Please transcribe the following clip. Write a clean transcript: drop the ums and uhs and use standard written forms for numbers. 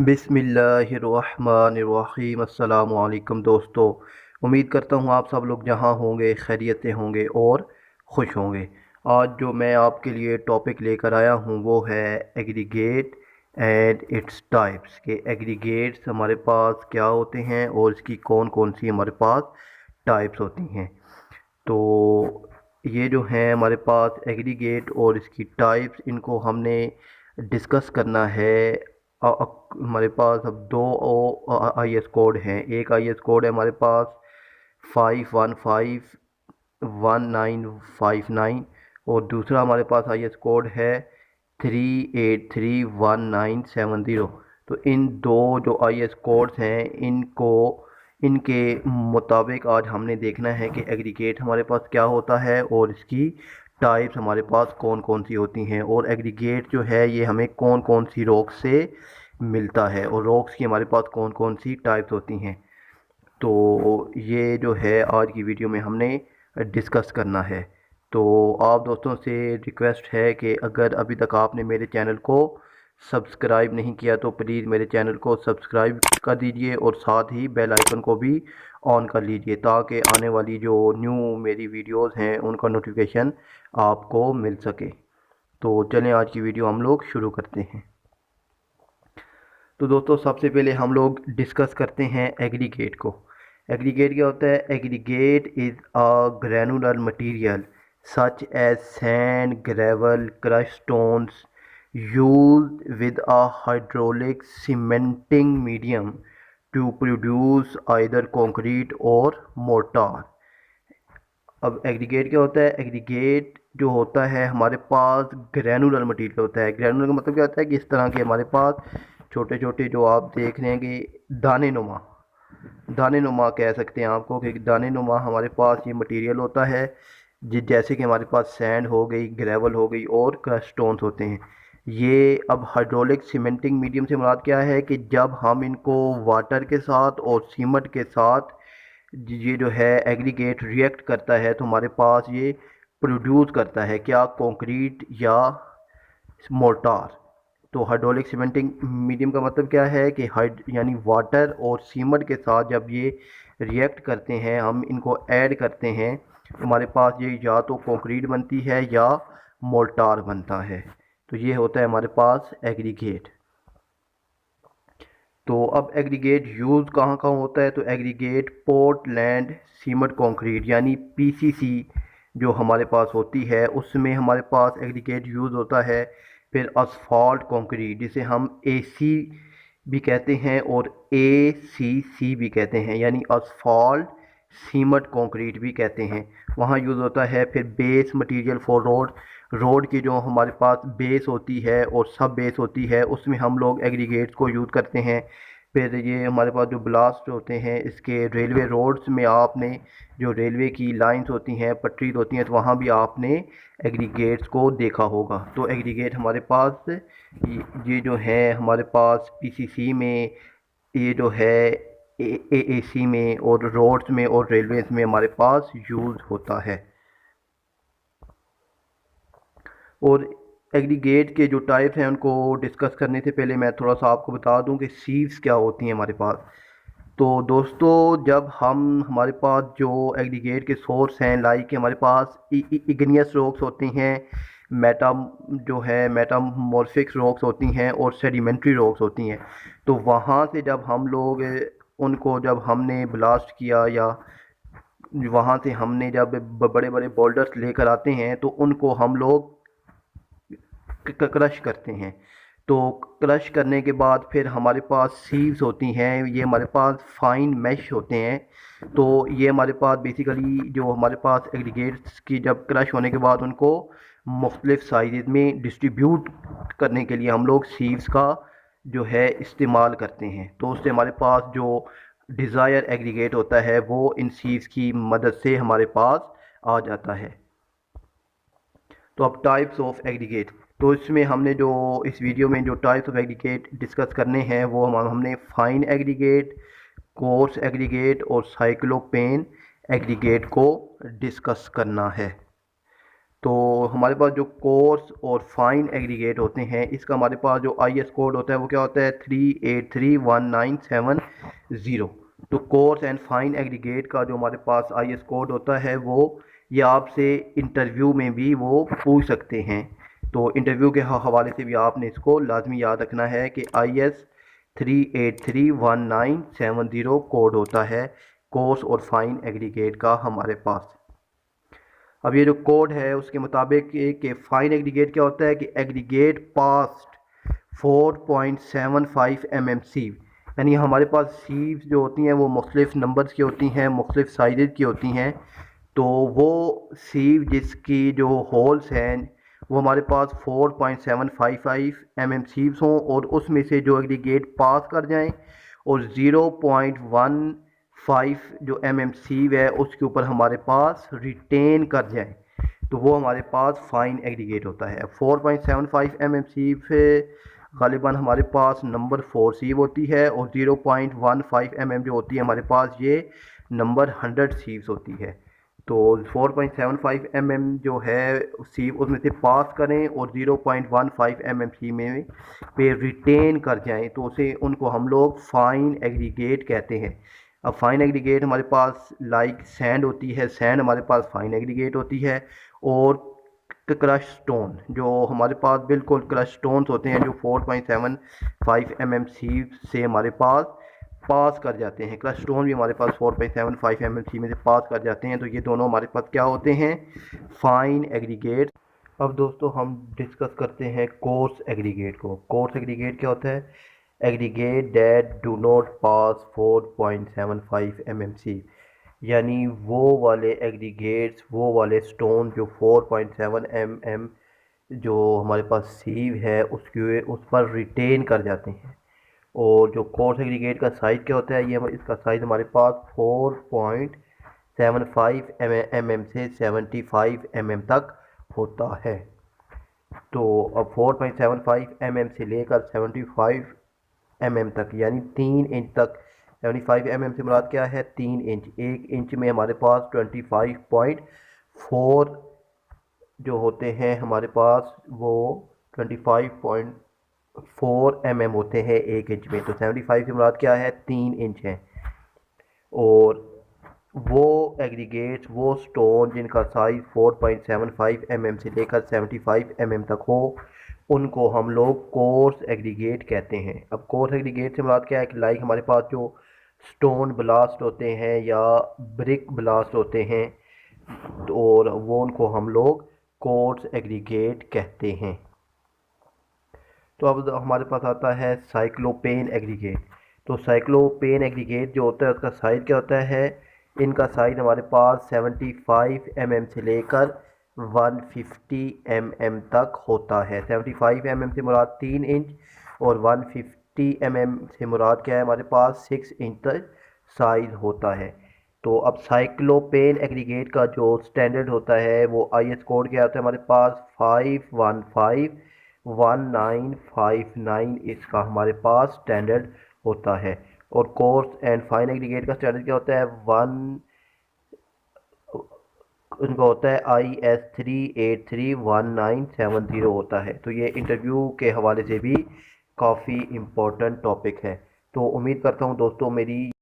बिस्मिल्लाहिर्रहमानिर्रहीम। अस्सलामु अलैकुम दोस्तों, उम्मीद करता हूँ आप सब लोग जहाँ होंगे खैरियत से होंगे और खुश होंगे। आज जो मैं आपके लिए टॉपिक लेकर आया हूँ वो है एग्रीगेट एंड इट्स टाइप्स के एग्रीगेट्स हमारे पास क्या होते हैं और इसकी कौन कौन सी हमारे पास टाइप्स होती हैं। तो ये जो हैं हमारे पास एग्रीगेट और इसकी टाइप्स, इनको हमने डिस्कस करना है। हमारे पास अब दो आई एस कोड हैं। एक आई एस कोड है हमारे पास 51511959 और दूसरा हमारे पास आई एस कोड है 3831970। तो इन दो जो आई एस कोड्स हैं इनके मुताबिक आज हमने देखना है कि एग्रीगेट हमारे पास क्या होता है और इसकी टाइप्स हमारे पास कौन कौन सी होती हैं, और एग्रीगेट जो है ये हमें कौन कौन सी रॉक्स से मिलता है और रॉक्स की हमारे पास कौन कौन सी टाइप्स होती हैं। तो ये जो है आज की वीडियो में हमने डिस्कस करना है। तो आप दोस्तों से रिक्वेस्ट है कि अगर अभी तक आपने मेरे चैनल को सब्सक्राइब नहीं किया तो प्लीज़ मेरे चैनल को सब्सक्राइब कर दीजिए और साथ ही बेल आइकन को भी ऑन कर लीजिए ताकि आने वाली जो न्यू मेरी वीडियोस हैं उनका नोटिफिकेशन आपको मिल सके। तो चलें आज की वीडियो हम लोग शुरू करते हैं। तो दोस्तों सबसे पहले हम लोग डिस्कस करते हैं एग्रीगेट को। एग्रीगेट क्या होता है? Aggregate is a granular material such as sand, gravel, crush stones used with a hydraulic cementing medium to produce either concrete or mortar। अब एग्रीगेट क्या होता है? एग्रीगेट जो होता है हमारे पास ग्रैनुलर मटेरियल होता है। ग्रैनुलर का मतलब क्या होता है कि इस तरह के हमारे पास छोटे छोटे जो आप देख रहे हैं कि दाने नुमा कह सकते हैं आपको कि दाने नुमा हमारे पास ये मटेरियल होता है। जैसे कि हमारे पास सैंड हो गई, ग्रेवल हो गई और क्रश स्टोन्स होते हैं। ये अब हाइड्रोलिक सीमेंटिंग मीडियम से मुराद क्या है कि जब हम इनको वाटर के साथ और सीमेंट के साथ ये जो है एग्रीगेट रिएक्ट करता है तो हमारे पास ये प्रोड्यूस करता है क्या? कंक्रीट या मोर्टार। तो हाइड्रोलिक सीमेंटिंग मीडियम का मतलब क्या है कि यानी वाटर और सीमेंट के साथ जब ये रिएक्ट करते हैं, हम इनको ऐड करते हैं तो हमारे पास ये या तो कंक्रीट बनती है या मोर्टार बनता है। तो ये होता है हमारे पास एग्रीगेट। तो अब एग्रीगेट यूज़ कहाँ कहाँ होता है? तो एग्रीगेट पोर्टलैंड सीमेंट कंक्रीट यानी पीसीसी जो हमारे पास होती है उसमें हमारे पास एग्रीगेट यूज़ होता है। फिर असफाल्ट कंक्रीट जिसे हम एसी भी कहते हैं और एसीसी भी कहते हैं यानी असफाल्ट सीमेंट कंक्रीट भी कहते हैं, वहाँ यूज़ होता है। फिर बेस मटेरियल फॉर रोड की जो हमारे पास बेस होती है और सब बेस होती है उसमें हम लोग एग्रीगेट्स को यूज़ करते हैं। फिर ये हमारे पास जो ब्लास्ट होते हैं इसके रेलवे रोड्स में आपने जो रेलवे की लाइंस होती हैं, पटरी होती हैं, तो वहाँ भी आपने एग्रीगेट्स को देखा होगा। तो एग्रीगेट हमारे पास ये जो है हमारे पास पीसीसी में, ये जो है एएसी में और रोड्स में और रेलवेज में हमारे पास यूज़ होता है। और एग्रीगेट के जो टाइप्स हैं उनको डिस्कस करने से पहले मैं थोड़ा सा आपको बता दूं कि सीव्स क्या होती हैं हमारे पास। तो दोस्तों जब हमारे पास जो एग्रीगेट के सोर्स हैं लाइक हमारे पास इग्नियस रॉक्स होती हैं, मेटा जो है मेटामॉर्फिक रॉक्स होती हैं और सेडिमेंट्री रॉक्स होती हैं। तो वहाँ से जब हम लोग उनको जब हमने ब्लास्ट किया या वहाँ से हमने जब बड़े बड़े बोल्डर्स लेकर आते हैं तो उनको हम लोग क्रश करते हैं। तो क्रश करने के बाद फिर हमारे पास सीव्स होती हैं, ये हमारे पास फाइन मैश होते हैं। तो ये हमारे पास बेसिकली जो हमारे पास एग्रीगेट्स की जब क्रश होने के बाद उनको मुख्तलिफ साइज़ में डिस्ट्रीब्यूट करने के लिए हम लोग सीव्स का जो है इस्तेमाल करते हैं। तो उससे हमारे पास जो डिज़ायर एग्रीगेट होता है वो इन सीव्स की मदद से हमारे पास आ जाता है। तो अब टाइप्स ऑफ एग्रीगेट, तो इसमें हमने जो इस वीडियो में जो टाइप्स ऑफ एग्रीगेट डिस्कस करने हैं वो हमने फाइन एग्रीगेट, कोर्स एग्रीगेट और साइक्लोपेन एग्रीगेट को डिस्कस करना है। तो हमारे पास जो कोर्स और फाइन एग्रीगेट होते हैं, इसका हमारे पास जो IS कोड होता है वो क्या होता है 383197 तो कोर्स एंड फाइन एग्रीगेट का जो हमारे पास IS कोड होता है वो ये आपसे इंटरव्यू में भी वो पूछ सकते हैं। तो इंटरव्यू के हवाले से भी आपने इसको लाजमी याद रखना है कि IS 383197 कोड होता है कोर्स और फाइन एग्रीगेट का हमारे पास। अब ये जो कोड है उसके मुताबिक कि फाइन एग्रीगेट क्या होता है कि एग्रीगेट पास्ट 4.75 mm सीव, यानी हमारे पास सीव जो होती हैं वो मुख्तलिफ नंबर्स की होती हैं, मुख्तलिफ साइज़ की होती हैं। तो वो सीव जिसकी जो होल्स हैं वो हमारे पास 4.755 mm सीव्स हों और उसमें से जो एग्रीगेट पास कर जाएं और 0.15 जो mm सीव है उसके ऊपर हमारे पास रिटेन कर जाए तो वो हमारे पास फाइन एग्रीगेट होता है। 4.75 mm सीव गालिबन हमारे पास नंबर 4 सीव होती है और 0.15 mm जो होती है हमारे पास ये नंबर 100 सीव्स होती है। तो 4.75 mm जो है सीव उसमें से पास करें और 0.15 mm सी में पे रिटेन कर जाएं तो उसे उनको हम लोग फाइन एग्रीगेट कहते हैं। अब फाइन एग्रीगेट हमारे पास लाइक सैंड होती है, सैंड हमारे पास फाइन एग्रीगेट होती है। और क्रश स्टोन जो हमारे पास बिल्कुल क्रश स्टोन्स होते हैं जो 4.75 mm सी से हमारे पास कर जाते हैं, क्रश स्टोन भी हमारे पास 4.75 mm सी में से पास कर जाते हैं। तो ये दोनों हमारे पास क्या होते हैं, फाइन एग्रीगेट। अब दोस्तों हम डिस्कस करते हैं कोर्स एग्रीगेट को। कोर्स एग्रीगेट क्या होता है, aggregate that do not pass 4.75 mm सी, यानी वो वाले एग्रीगेट्स, वो वाले स्टोन जो 4.7 mm जो हमारे पास सीव है उसके उस पर रिटेन कर जाते हैं। और जो कोर्स एग्रीगेट का साइज़ क्या होता है, ये इसका साइज़ हमारे पास 4.75 mm से 75 mm तक होता है। तो अब 4.75 mm से लेकर 75 mm तक यानी 3 इंच तक, 75 mm से मुराद क्या है 3 इंच, 1 इंच में हमारे पास 25.4 जो होते हैं हमारे पास वो 25.4 mm होते हैं 1 इंच में। तो 75 से मुराद क्या है 3 इंच है। और वो एग्रीगेट्स, वो स्टोन जिनका साइज़ 4.75 mm से लेकर 75 mm तक हो उनको हम लोग कोर्स एग्रीगेट कहते हैं। अब कोर्स एग्रीगेट से मुराद क्या है कि लाइक हमारे पास जो स्टोन ब्लास्ट होते हैं या ब्रिक ब्लास्ट होते हैं और वो उनको हम लोग कोर्स एग्रीगेट कहते हैं। तो अब हमारे पास आता है साइक्लोपेन एग्रीगेट। तो साइक्लोपेन एग्रीगेट जो होता है उसका साइज़ क्या होता है, इनका साइज़ हमारे पास 75 mm से लेकर 150 mm तक होता है। 75 mm से मुराद 3 इंच और 150 mm से मुराद क्या है हमारे पास 6 इंच तक साइज़ होता है। तो अब साइक्लोपेन एग्रीगेट का जो स्टैंडर्ड होता है वो IS कोड क्या होता है हमारे पास 5151959 इसका हमारे पास स्टैंडर्ड होता है। और कोर्स एंड फाइन एग्रीगेट का स्टैंडर्ड क्या होता है उनका होता है IS 3831970 होता है। तो ये इंटरव्यू के हवाले से भी काफ़ी इम्पोर्टेंट टॉपिक है। तो उम्मीद करता हूँ दोस्तों मेरी